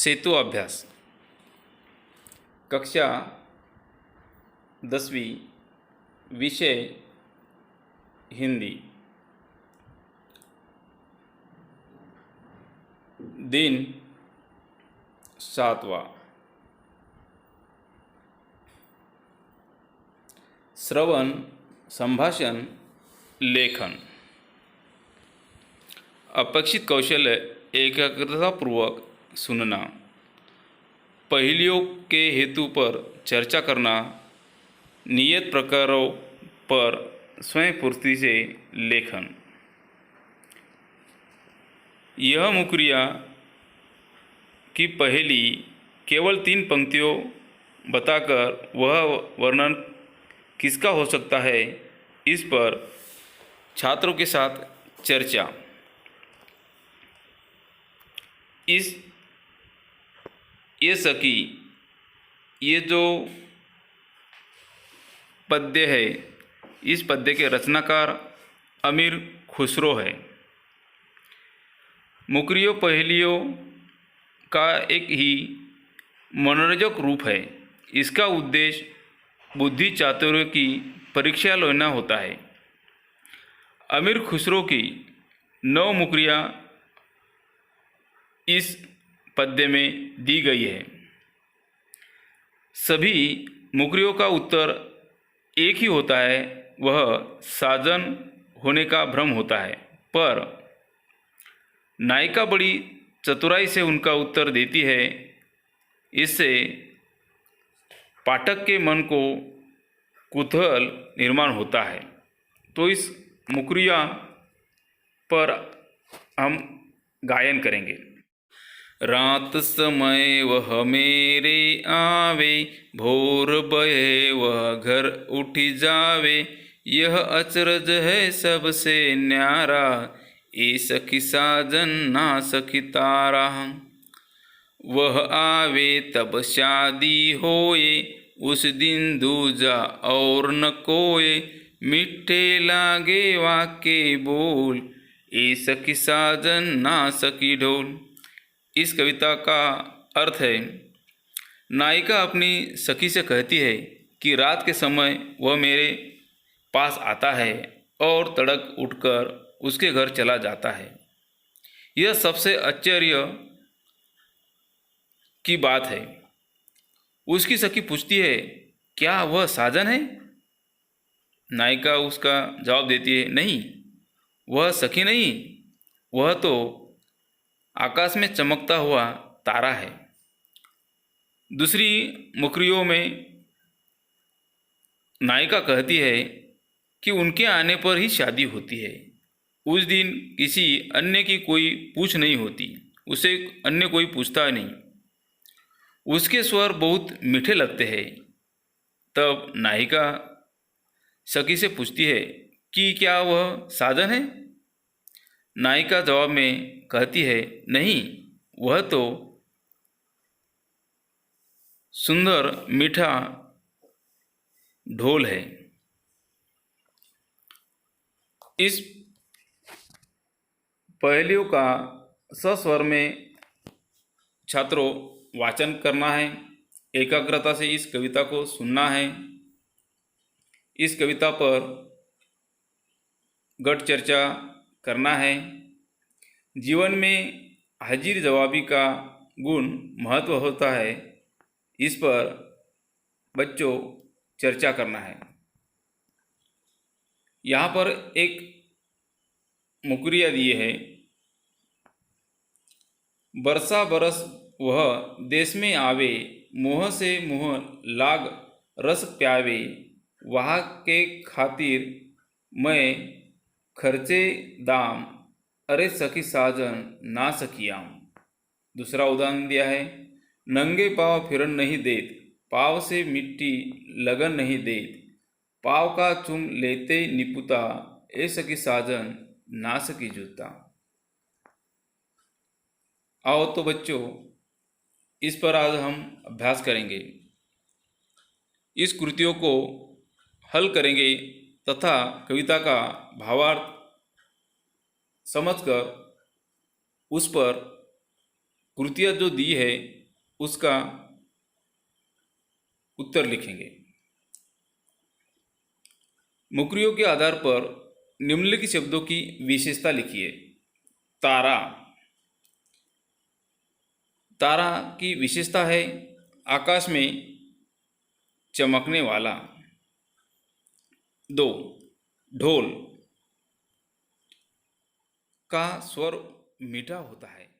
सेतु अभ्यास कक्षा 10वीं विषय हिंदी। दिन 7वां। श्रवण, संभाषण, लेखन। अपेक्षित कौशल्य एकाग्रतापूर्वक सुनना, पहेलियों के हेतु पर चर्चा करना, नियत प्रकारों पर स्वयं पूर्ति से लेखन। यह मुकरिया की पहेली केवल 3 पंक्तियों बताकर वह वर्णन किसका हो सकता है, इस पर छात्रों के साथ चर्चा। ये सखी, ये जो पद्य है, इस पद्य के रचनाकार अमीर खुसरो है। मुकरियों पहेलियों का एक ही मनोरंजक रूप है। इसका उद्देश्य बुद्धि चातुर्य की परीक्षा लेना होता है। अमीर खुसरो की 9 मुकरियाँ इस पद्य में दी गई है। सभी मुकरियों का उत्तर एक ही होता है, वह साजन होने का भ्रम होता है, पर नायिका बड़ी चतुराई से उनका उत्तर देती है। इससे पाठक के मन को कुतूहल निर्माण होता है। तो इस मुकरिया पर हम गायन करेंगे। रात समय वह मेरे आवे, भोर बहे वह घर उठी जावे। यह अचरज है सबसे न्यारा, ए सखी साजन ना सखी तारा। वह आवे तब शादी होए, उस दिन दूजा और न कोए। मिठे लागे वाके बोल, ए सखी साजन ना सखी ढोल। इस कविता का अर्थ है, नायिका अपनी सखी से कहती है कि रात के समय वह मेरे पास आता है और तड़क उठकर उसके घर चला जाता है। यह सबसे आश्चर्य की बात है। उसकी सखी पूछती है, क्या वह साजन है? नायिका उसका जवाब देती है, नहीं, वह सखी नहीं, वह तो आकाश में चमकता हुआ तारा है। दूसरी मुकरियों में नायिका कहती है कि उनके आने पर ही शादी होती है। उस दिन किसी अन्य की कोई पूछ नहीं होती, उसे अन्य कोई पूछता नहीं। उसके स्वर बहुत मीठे लगते हैं। तब नायिका सखी से पूछती है कि क्या वह साजन है? नायिका जवाब में कहती है, नहीं, वह तो सुंदर मीठा ढोल है। इस पहेलियों का सस्वर में छात्रों वाचन करना है, एकाग्रता से इस कविता को सुनना है। इस कविता पर गट चर्चा करना है। जीवन में हाजिर जवाबी का गुण महत्व होता है, इस पर बच्चों चर्चा करना है। यहाँ पर एक मुकरिया दिए है, बरसा बरस वह देश में आवे, मुँह से मुँह लाग रस प्यावे। वहाँ के खातिर मैं खर्चे दाम, अरे सखी साजन ना सखियाम। दूसरा उदाहरण दिया है, नंगे पाँव फिरन नहीं देत, पाँव से मिट्टी लगन नहीं देत। पाँव का चूम लेते निपुता, ए सखी साजन ना सकी जूता। आओ तो बच्चों, इस पर आज हम अभ्यास करेंगे। इस कृतियों को हल करेंगे तथा कविता का भावार्थ समझकर उस पर कृतियाँ जो दी है उसका उत्तर लिखेंगे। मुकरियों के आधार पर निम्नलिखित शब्दों की विशेषता लिखिए। तारा, तारा की विशेषता है आकाश में चमकने वाला। 2, ढोल का स्वर मीठा होता है।